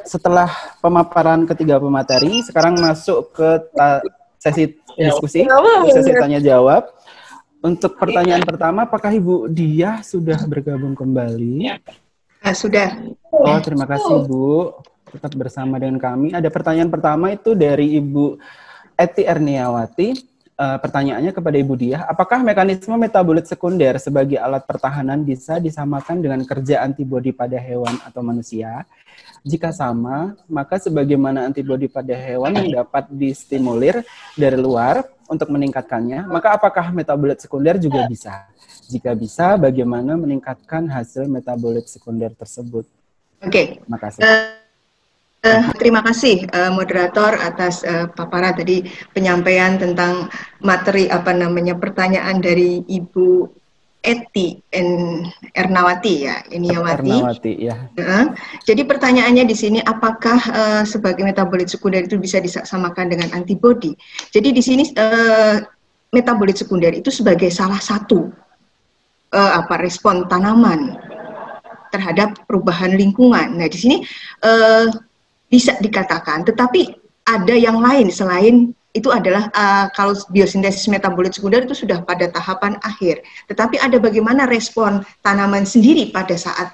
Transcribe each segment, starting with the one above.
setelah pemaparan ketiga pemateri, sekarang masuk ke sesi diskusi, sesi tanya jawab. Untuk pertanyaan pertama, apakah Ibu Diah sudah bergabung kembali? Sudah. Oh, terima kasih Bu. Tetap bersama dengan kami. Ada pertanyaan pertama itu dari Ibu Eti Erniawati. Pertanyaannya kepada Ibu Diah, apakah mekanisme metabolit sekunder sebagai alat pertahanan bisa disamakan dengan kerja antibodi pada hewan atau manusia? Jika sama, maka sebagaimana antibodi pada hewan yang dapat distimulir dari luar untuk meningkatkannya, maka apakah metabolit sekunder juga bisa? Jika bisa, bagaimana meningkatkan hasil metabolit sekunder tersebut? Oke. Terima kasih. Terima kasih moderator atas paparan tadi penyampaian tentang materi pertanyaan dari Ibu Eti Ernawati ya, Ernawati ya. Jadi pertanyaannya di sini apakah sebagai metabolit sekunder itu bisa disamakan dengan antibodi? Jadi di sini metabolit sekunder itu sebagai salah satu respon tanaman terhadap perubahan lingkungan. Nah di sini bisa dikatakan, tetapi ada yang lain selain itu adalah kalau biosintesis metabolit sekunder itu sudah pada tahapan akhir. Tetapi ada bagaimana respon tanaman sendiri pada saat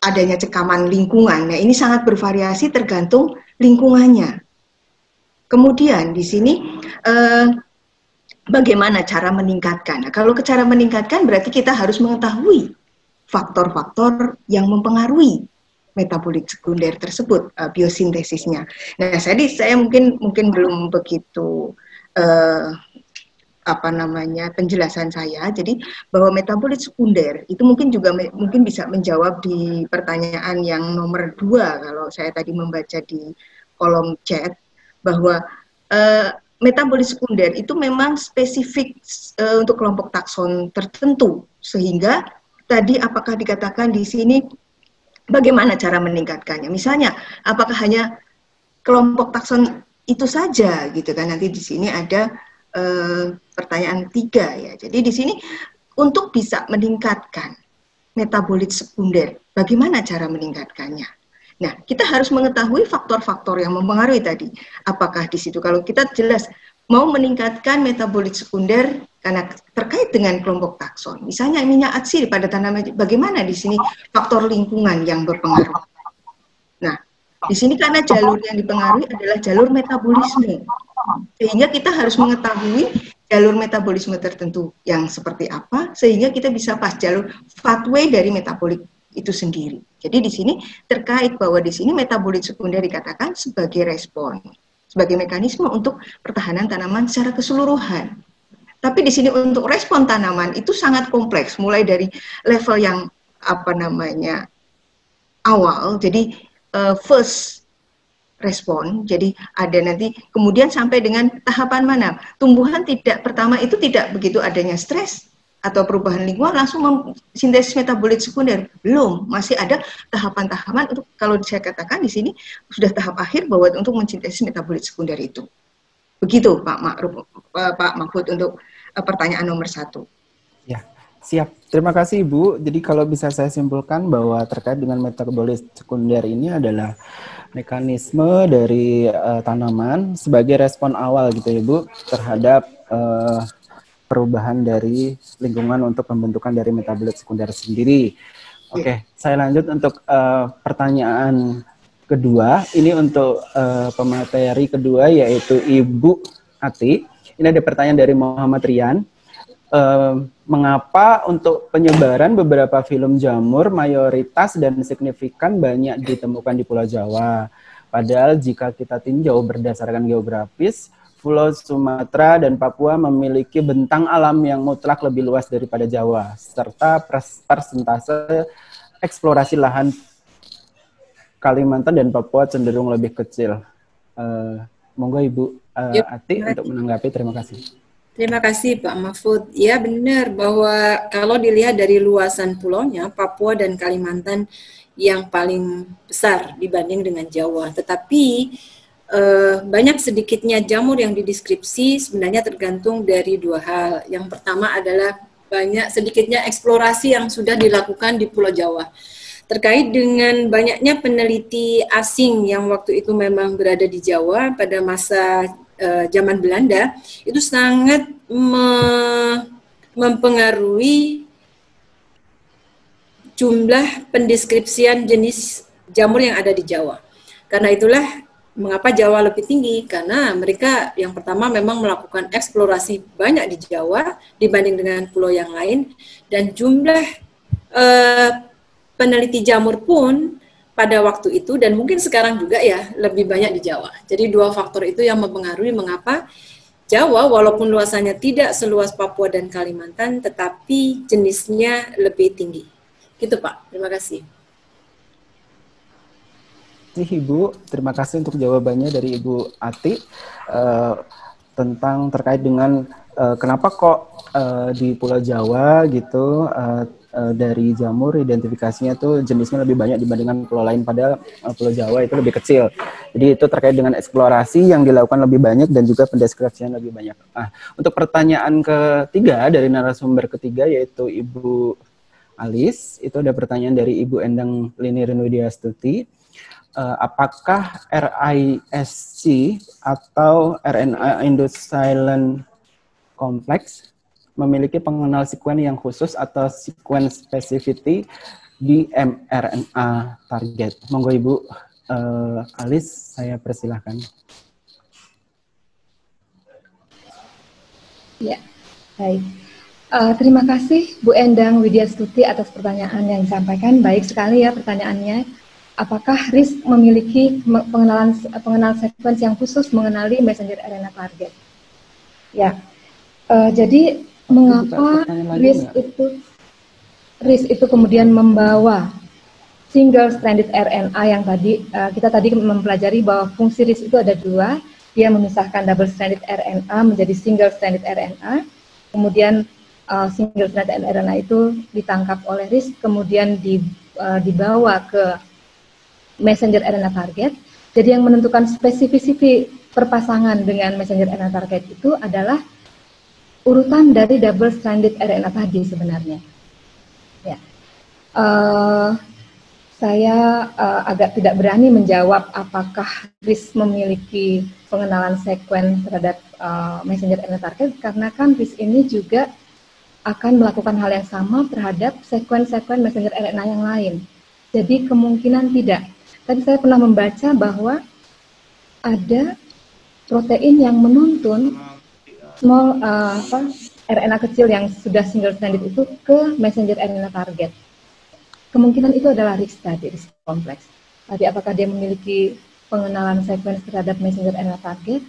adanya cekaman lingkungan. Nah ini sangat bervariasi tergantung lingkungannya. Kemudian di sini bagaimana cara meningkatkan? Nah, kalau cara meningkatkan berarti kita harus mengetahui faktor-faktor yang mempengaruhi metabolit sekunder tersebut, biosintesisnya. Nah, saya mungkin belum begitu penjelasan saya. Jadi bahwa metabolit sekunder itu mungkin bisa menjawab di pertanyaan yang nomor 2 kalau saya tadi membaca di kolom chat bahwa metabolit sekunder itu memang spesifik untuk kelompok takson tertentu, sehingga tadi apakah dikatakan di sini bagaimana cara meningkatkannya? Misalnya, apakah hanya kelompok takson itu saja, gitu kan? Nanti di sini ada pertanyaan 3 ya. Jadi di sini untuk bisa meningkatkan metabolit sekunder, bagaimana cara meningkatkannya? Nah, kita harus mengetahui faktor-faktor yang mempengaruhi tadi. Apakah di situ kalau kita jelas mau meningkatkan metabolit sekunder karena terkait dengan kelompok takson. Misalnya minyak atsiri pada tanaman, bagaimana di sini faktor lingkungan yang berpengaruh. Nah, di sini karena jalur yang dipengaruhi adalah jalur metabolisme. Sehingga kita harus mengetahui jalur metabolisme tertentu yang seperti apa, sehingga kita bisa pas jalur pathway dari metabolik itu sendiri. Jadi di sini terkait bahwa di sini metabolit sekunder dikatakan sebagai respon, sebagai mekanisme untuk pertahanan tanaman secara keseluruhan. Tapi di sini untuk respon tanaman itu sangat kompleks, mulai dari level yang awal, jadi first respon, jadi ada nanti kemudian sampai dengan tahapan mana tumbuhan pertama itu tidak begitu adanya stres atau perubahan lingkungan langsung sintesis metabolit sekunder, belum, masih ada tahapan-tahapan untuk kalau saya katakan di sini sudah tahap akhir bahwa untuk mensintesis metabolit sekunder itu. Begitu Pak Mahfud untuk pertanyaan nomor 1. Ya, siap. Terima kasih Ibu. Jadi kalau bisa saya simpulkan bahwa terkait dengan metabolit sekunder ini adalah mekanisme dari tanaman sebagai respon awal gitu ya Bu terhadap perubahan dari lingkungan untuk pembentukan dari metabolit sekunder sendiri. Oke, saya lanjut untuk pertanyaan kedua. Ini untuk pemateri kedua yaitu Ibu Ati. Ini ada pertanyaan dari Muhammad Rian. Mengapa untuk penyebaran beberapa film jamur mayoritas dan signifikan banyak ditemukan di Pulau Jawa? Padahal jika kita tinjau berdasarkan geografis, Pulau Sumatera dan Papua memiliki bentang alam yang mutlak lebih luas daripada Jawa, serta persentase eksplorasi lahan Kalimantan dan Papua cenderung lebih kecil. Monggo Ibu Ati untuk menanggapi. Terima kasih. Terima kasih Pak Mahfud. Ya benar bahwa kalau dilihat dari luasan pulaunya, Papua dan Kalimantan yang paling besar dibanding dengan Jawa. Tetapi banyak sedikitnya jamur yang dideskripsi sebenarnya tergantung dari 2 hal. Yang pertama adalah banyak sedikitnya eksplorasi yang sudah dilakukan di Pulau Jawa. terkait dengan banyaknya peneliti asing yang waktu itu memang berada di Jawa pada masa zaman Belanda, itu sangat mempengaruhi jumlah pendeskripsian jenis jamur yang ada di Jawa. Karena itulah mengapa Jawa lebih tinggi, karena mereka yang pertama memang melakukan eksplorasi banyak di Jawa dibanding dengan pulau yang lain, dan jumlah peneliti jamur pun pada waktu itu dan mungkin sekarang juga ya lebih banyak di Jawa. Jadi dua faktor itu yang mempengaruhi mengapa Jawa walaupun luasannya tidak seluas Papua dan Kalimantan, tetapi jenisnya lebih tinggi. Gitu Pak, terima kasih. Ibu, terima kasih untuk jawabannya dari Ibu Ati tentang terkait dengan kenapa kok di Pulau Jawa gitu dari jamur identifikasinya tuh jenisnya lebih banyak dibandingkan pulau lain, padahal Pulau Jawa itu lebih kecil. Jadi itu terkait dengan eksplorasi yang dilakukan lebih banyak dan juga pendeskripsian lebih banyak. Nah, untuk pertanyaan ketiga dari narasumber ketiga yaitu Ibu Alis, itu ada pertanyaan dari Ibu Endang Lini Renudiastuti. Apakah RISC atau RNA Indocylin Complex memiliki pengenal sekuen yang khusus atau sekuen specificity di mRNA target? Monggo Ibu Alis, saya persilahkan. Ya, baik. Terima kasih Bu Endang Widyastuti atas pertanyaan yang disampaikan. Baik sekali ya pertanyaannya. Apakah RISC memiliki pengenal sekuens yang khusus mengenali messenger RNA target? Ya, jadi mengapa RISC itu kemudian membawa single stranded RNA yang tadi kita tadi mempelajari bahwa fungsi RISC itu ada dua, dia memisahkan double stranded RNA menjadi single stranded RNA, kemudian single stranded RNA itu ditangkap oleh RISC kemudian dibawa ke messenger RNA target. Jadi yang menentukan spesifisiti perpasangan dengan messenger RNA target itu adalah urutan dari double stranded RNA tadi sebenarnya. Ya, saya agak tidak berani menjawab apakah RISC memiliki pengenalan sekuen terhadap messenger RNA target, karena kan RISC ini juga akan melakukan hal yang sama terhadap sekuen-sekuen messenger RNA yang lain. Jadi kemungkinan tidak. Tadi saya pernah membaca bahwa ada protein yang menuntun RNA kecil yang sudah single stranded itu ke messenger RNA target. Kemungkinan itu adalah RISC tadi, RISC kompleks. Tapi apakah dia memiliki pengenalan sekuens terhadap messenger RNA target?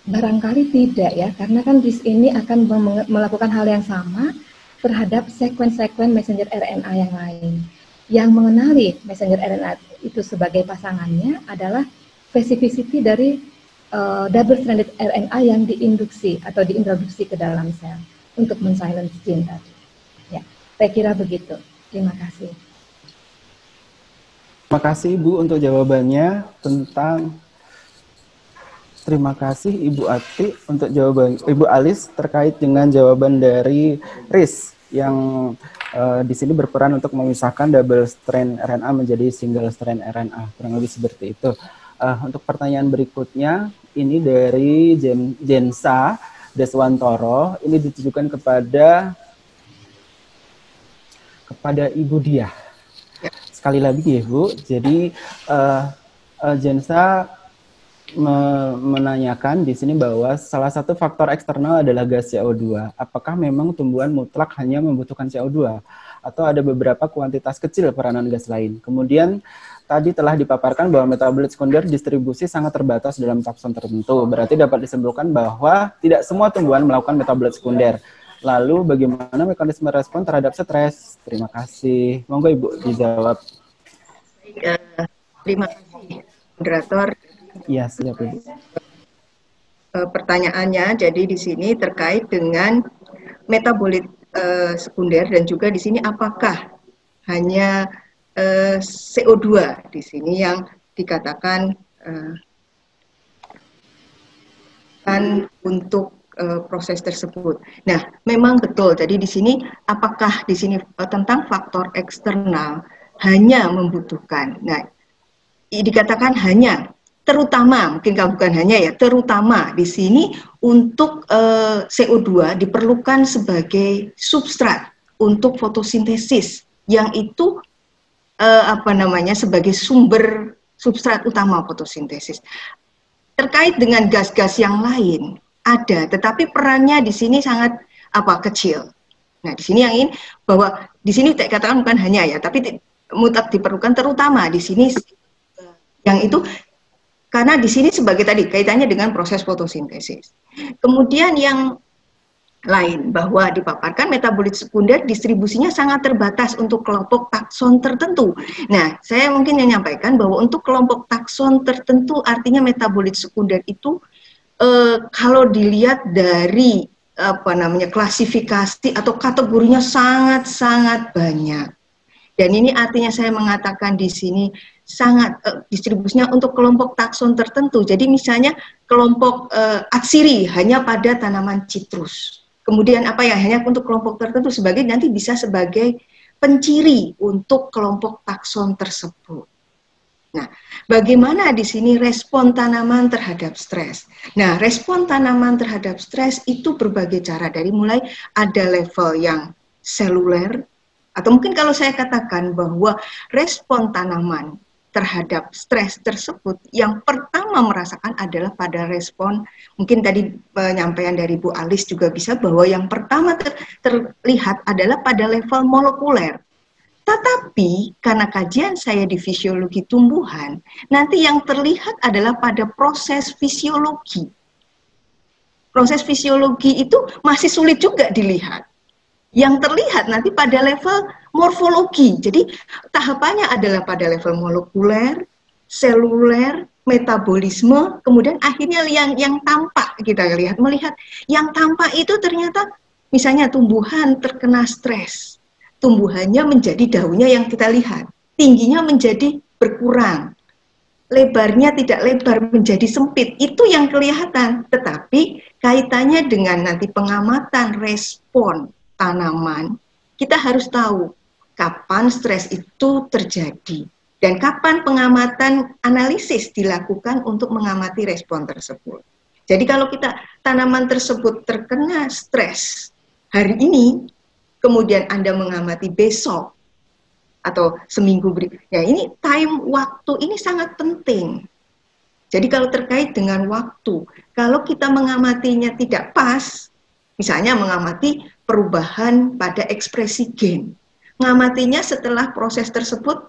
Barangkali tidak ya, karena kan RISC ini akan melakukan hal yang sama terhadap sekuen-sekuen messenger RNA yang lain. Yang mengenali messenger RNA itu sebagai pasangannya adalah spesifisiti dari double stranded RNA yang diinduksi atau diintroduksi ke dalam sel untuk men-silence gene tadi. Ya, saya kira begitu. Terima kasih. Terima kasih Ibu untuk jawabannya terima kasih Ibu Ati untuk jawaban Ibu Alis terkait dengan jawaban dari RISC yang di sini berperan untuk memisahkan double strand RNA menjadi single strand RNA, kurang lebih seperti itu. Untuk pertanyaan berikutnya, ini dari Jensa Deswantoro, ini ditujukan kepada Ibu Diah. Sekali lagi ya Bu, jadi Jensa menanyakan di sini bahwa salah satu faktor eksternal adalah gas CO2. Apakah memang tumbuhan mutlak hanya membutuhkan CO2 atau ada beberapa kuantitas kecil peranan gas lain? Kemudian tadi telah dipaparkan bahwa metabolit sekunder distribusi sangat terbatas dalam takson tertentu. Berarti dapat disimpulkan bahwa tidak semua tumbuhan melakukan metabolit sekunder. Lalu bagaimana mekanisme respon terhadap stres? Terima kasih. Monggo Ibu dijawab. Terima kasih moderator. Iya, siap Ibu. Pertanyaannya jadi di sini terkait dengan metabolit sekunder dan juga di sini apakah hanya CO2 di sini yang dikatakan kan untuk proses tersebut. Nah, memang betul. Jadi di sini apakah di sini tentang faktor eksternal hanya membutuhkan. Nah, dikatakan hanya, terutama, mungkin kalau bukan hanya ya, terutama di sini untuk CO2 diperlukan sebagai substrat untuk fotosintesis, yang itu sebagai sumber substrat utama fotosintesis. Terkait dengan gas-gas yang lain ada, tetapi perannya di sini sangat kecil. Nah, di sini yang ini bahwa di sini tidak katakan bukan hanya ya, tapi mutlak diperlukan, terutama di sini yang itu karena di sini sebagai tadi kaitannya dengan proses fotosintesis. Kemudian yang lain bahwa dipaparkan metabolit sekunder distribusinya sangat terbatas untuk kelompok takson tertentu. Nah, saya mungkin yang menyampaikan bahwa untuk kelompok takson tertentu artinya metabolit sekunder itu kalau dilihat dari klasifikasi atau kategorinya sangat-sangat banyak. Dan ini artinya saya mengatakan di sini sangat distribusinya untuk kelompok takson tertentu. Jadi misalnya kelompok atsiri hanya pada tanaman citrus. Kemudian hanya untuk kelompok tertentu sebagai nanti bisa sebagai penciri untuk kelompok takson tersebut. Nah, bagaimana di sini respon tanaman terhadap stres? Nah, respon tanaman terhadap stres itu berbagai cara, dari mulai ada level yang seluler, atau mungkin kalau saya katakan bahwa respon tanaman terhadap stres tersebut yang pertama merasakan adalah pada respon, mungkin tadi penyampaian dari Bu Alis juga bisa, bahwa yang pertama terlihat adalah pada level molekuler. Tetapi karena kajian saya di fisiologi tumbuhan, nanti yang terlihat adalah pada proses fisiologi. Proses fisiologi itu masih sulit juga dilihat. Yang terlihat nanti pada level morfologi. Jadi tahapannya adalah pada level molekuler, seluler, metabolisme, kemudian akhirnya yang tampak kita melihat yang tampak itu ternyata misalnya tumbuhan terkena stres. Tumbuhannya menjadi daunnya yang kita lihat, tingginya menjadi berkurang, lebarnya tidak lebar menjadi sempit, itu yang kelihatan. Tetapi kaitannya dengan nanti pengamatan respon tanaman, kita harus tahu kapan stres itu terjadi dan kapan pengamatan analisis dilakukan untuk mengamati respon tersebut. Jadi kalau tanaman tersebut terkena stres hari ini, kemudian Anda mengamati besok atau seminggu berikutnya, ini waktu ini sangat penting. Jadi kalau terkait dengan waktu, kalau kita mengamatinya tidak pas, misalnya mengamati perubahan pada ekspresi gen, mengamatinya setelah proses tersebut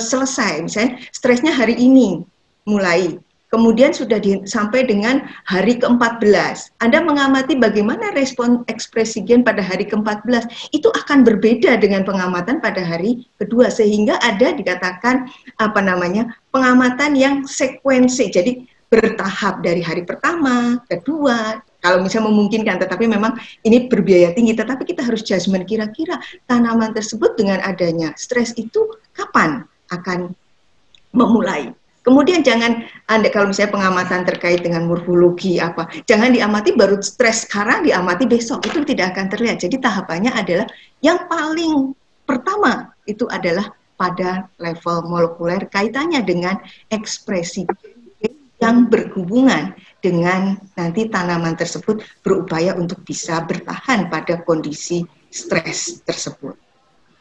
selesai, misalnya stresnya hari ini mulai, kemudian sudah sampai dengan hari ke-14, Anda mengamati bagaimana respon ekspresi gen pada hari ke-14, itu akan berbeda dengan pengamatan pada hari kedua, sehingga ada dikatakan pengamatan yang sekuensi, jadi bertahap dari hari pertama, kedua, kalau misalnya memungkinkan, tetapi memang ini berbiaya tinggi, tetapi kita harus judgement kira-kira tanaman tersebut dengan adanya stres itu kapan akan memulai. Kemudian jangan Anda kalau misalnya pengamatan terkait dengan morfologi jangan diamati baru stres sekarang, diamati besok, itu tidak akan terlihat. Jadi tahapannya adalah yang paling pertama itu adalah pada level molekuler, kaitannya dengan ekspresi yang berhubungan dengan nanti tanaman tersebut berupaya untuk bisa bertahan pada kondisi stres tersebut.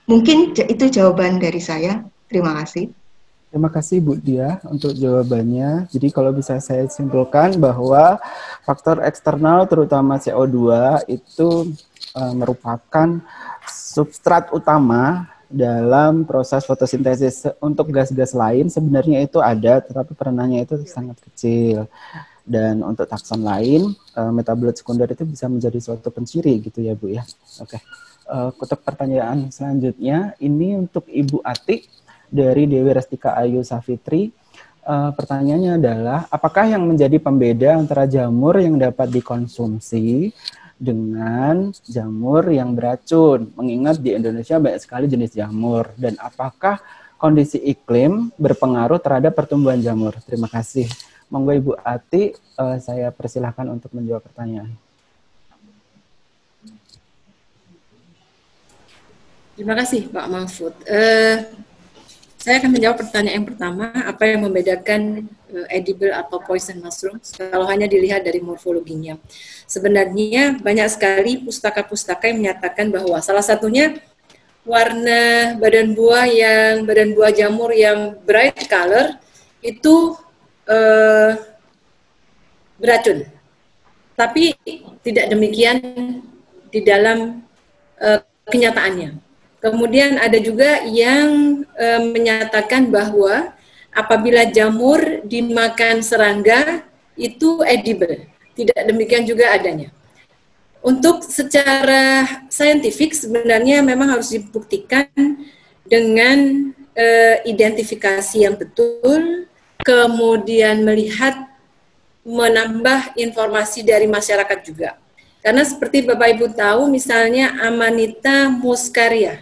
Mungkin itu jawaban dari saya. Terima kasih. Terima kasih Bu Diah untuk jawabannya. Jadi kalau bisa saya simpulkan bahwa faktor eksternal terutama CO2 itu merupakan substrat utama dalam proses fotosintesis. Untuk gas-gas lain sebenarnya itu ada, tetapi peranannya itu sangat kecil. Dan untuk takson lain, metabolit sekunder itu bisa menjadi suatu penciri gitu ya Bu ya. Oke. Untuk pertanyaan selanjutnya, ini untuk Ibu Ati dari Dewi Restika Ayu Safitri. Pertanyaannya adalah, apakah yang menjadi pembeda antara jamur yang dapat dikonsumsi dengan jamur yang beracun? Mengingat di Indonesia banyak sekali jenis jamur. Dan apakah kondisi iklim berpengaruh terhadap pertumbuhan jamur? Terima kasih. Monggo Ibu Ati, saya persilahkan untuk menjawab pertanyaan. Terima kasih Pak Mahfud. Saya akan menjawab pertanyaan yang pertama, apa yang membedakan edible atau poison mushroom kalau hanya dilihat dari morfologinya. Sebenarnya banyak sekali pustaka-pustaka yang menyatakan bahwa salah satunya warna badan buah jamur yang bright color itu beracun. Tapi tidak demikian di dalam kenyataannya. Kemudian ada juga yang menyatakan bahwa apabila jamur dimakan serangga itu edible. Tidak demikian juga adanya. Untuk secara saintifik sebenarnya memang harus dibuktikan dengan identifikasi yang betul, kemudian menambah informasi dari masyarakat juga. Karena seperti Bapak Ibu tahu, misalnya Amanita muscaria,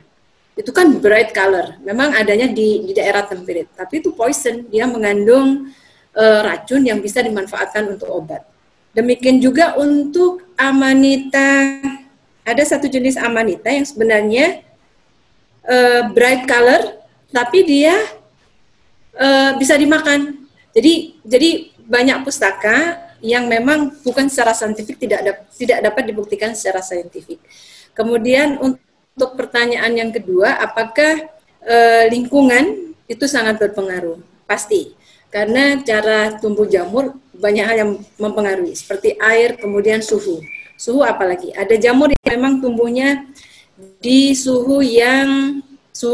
itu kan bright color, memang adanya di daerah temperate, tapi itu poison, dia mengandung racun yang bisa dimanfaatkan untuk obat. Demikian juga untuk Amanita, ada satu jenis Amanita yang sebenarnya bright color, tapi dia bisa dimakan. Jadi banyak pustaka yang memang bukan secara saintifik, tidak dapat dibuktikan secara saintifik. Kemudian untuk pertanyaan yang kedua, apakah lingkungan itu sangat berpengaruh? Pasti, karena cara tumbuh jamur banyak hal yang mempengaruhi, seperti air, kemudian suhu. Suhu apalagi, ada jamur yang memang tumbuhnya di suhu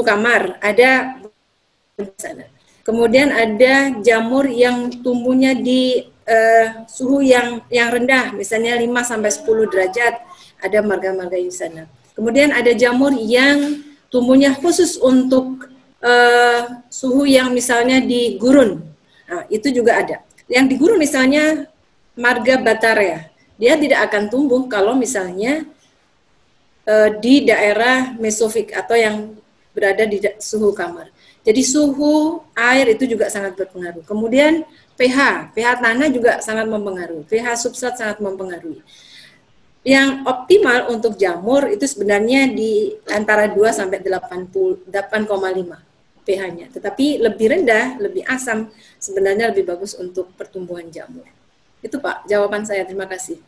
kamar, ada di sana. Kemudian ada jamur yang tumbuhnya di suhu yang rendah, misalnya 5-10 derajat, ada marga-marga di sana. Kemudian ada jamur yang tumbuhnya khusus untuk suhu yang misalnya di gurun. Nah, itu juga ada. Yang di gurun misalnya marga Batarea, dia tidak akan tumbuh kalau misalnya di daerah mesofik atau yang berada di suhu kamar. Jadi suhu air itu juga sangat berpengaruh. Kemudian pH tanah juga sangat mempengaruhi. pH substrat sangat mempengaruhi. Yang optimal untuk jamur itu sebenarnya di antara 2 sampai 8,5 pH-nya. Tetapi lebih rendah, lebih asam, sebenarnya lebih bagus untuk pertumbuhan jamur. Itu Pak, jawaban saya. Terima kasih.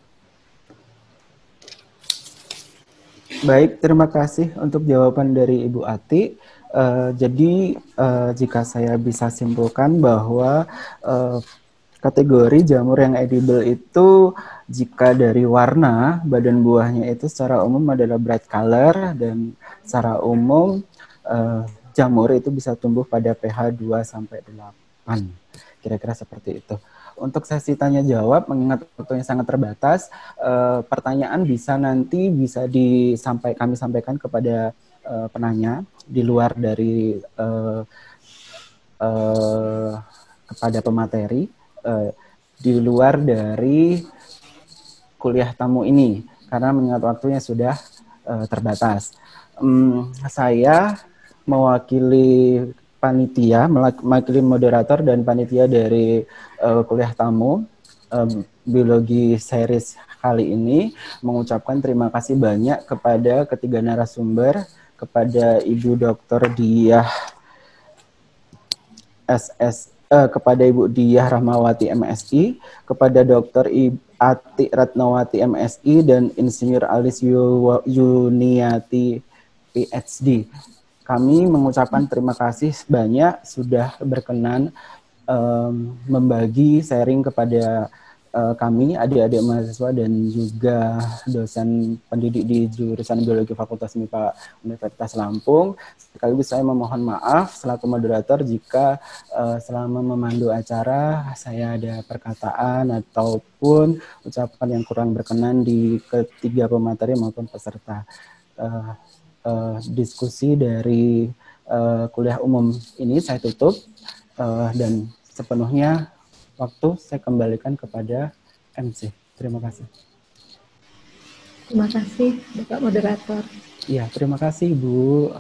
Baik, terima kasih untuk jawaban dari Ibu Ati. Jadi jika saya bisa simpulkan bahwa kategori jamur yang edible itu jika dari warna badan buahnya itu secara umum adalah bright color, dan secara umum jamur itu bisa tumbuh pada pH 2-8. Kira-kira seperti itu. Untuk sesi tanya jawab, mengingat waktunya sangat terbatas, pertanyaan bisa kami sampaikan kepada penanya di luar dari kepada pemateri, di luar dari kuliah tamu ini, karena mengingat waktunya sudah terbatas. Saya mewakili moderator dan panitia dari kuliah tamu biologi series kali ini mengucapkan terima kasih banyak kepada ketiga narasumber, kepada Ibu Dr. Diah kepada Ibu Diah Rahmawati MSI, kepada Dr. Ati Ratnawati MSI, dan Insinyur Alis Yuniati PhD. Kami mengucapkan terima kasih banyak sudah berkenan membagi sharing kepada kami, adik-adik mahasiswa dan juga dosen pendidik di jurusan Biologi Fakultas MIPA Universitas Lampung. Sekaligus saya memohon maaf selaku moderator jika selama memandu acara saya ada perkataan ataupun ucapan yang kurang berkenan di ketiga pemateri maupun peserta diskusi dari kuliah umum ini. Saya tutup dan sepenuhnya waktu saya kembalikan kepada MC. Terima kasih. Terima kasih, Bapak Moderator. Iya, terima kasih, Bu.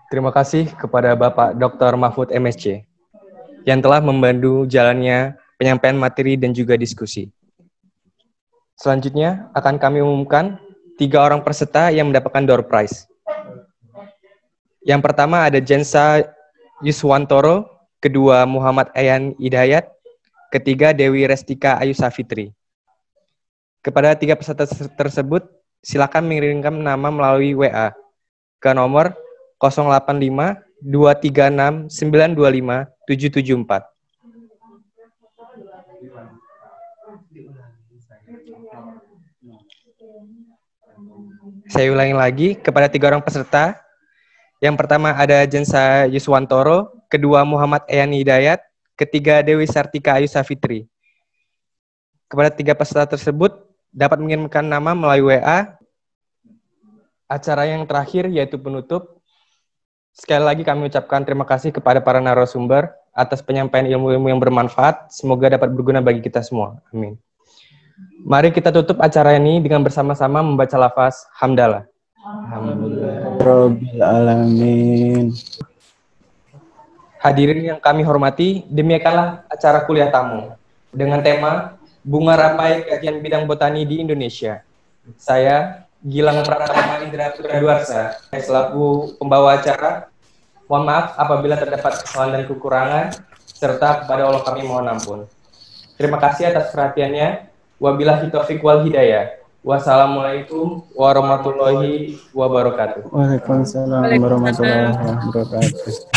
Terima kasih kepada Bapak Dr. Mahfud MSc yang telah membantu jalannya penyampaian materi dan juga diskusi. Selanjutnya akan kami umumkan 3 orang peserta yang mendapatkan door prize. Yang pertama ada Jensa Yuswantoro, kedua Muhammad Ayan Hidayat, ketiga Dewi Restika Ayu Safitri. Kepada 3 peserta tersebut, silakan mengirimkan nama melalui WA ke nomor 085 236 925 774. Saya ulangi lagi, kepada 3 orang peserta. Yang pertama ada Jensa Yuswantoro, kedua Muhammad Ayan Hidayat, ketiga Dewi Sartika Ayu Safitri. Kepada 3 peserta tersebut dapat mengirimkan nama melalui WA. Acara yang terakhir yaitu penutup. Sekali lagi kami ucapkan terima kasih kepada para narasumber atas penyampaian ilmu-ilmu yang bermanfaat. Semoga dapat berguna bagi kita semua. Amin. Mari kita tutup acara ini dengan bersama-sama membaca lafaz hamdalah. Alhamdulillah alamin. Hadirin yang kami hormati, demikianlah acara kuliah tamu dengan tema Bunga Rampai Kajian Bidang Botani di Indonesia. Saya Gilang Pratama Indra Putraduarsa, selaku pembawa acara. Mohon maaf apabila terdapat kesalahan dan kekurangan, serta kepada Allah kami mohon ampun. Terima kasih atas perhatiannya. Wabillahi taufiq wal hidayah. Wassalamualaikum warahmatullahi wabarakatuh. Waalaikumsalam warahmatullahi wabarakatuh.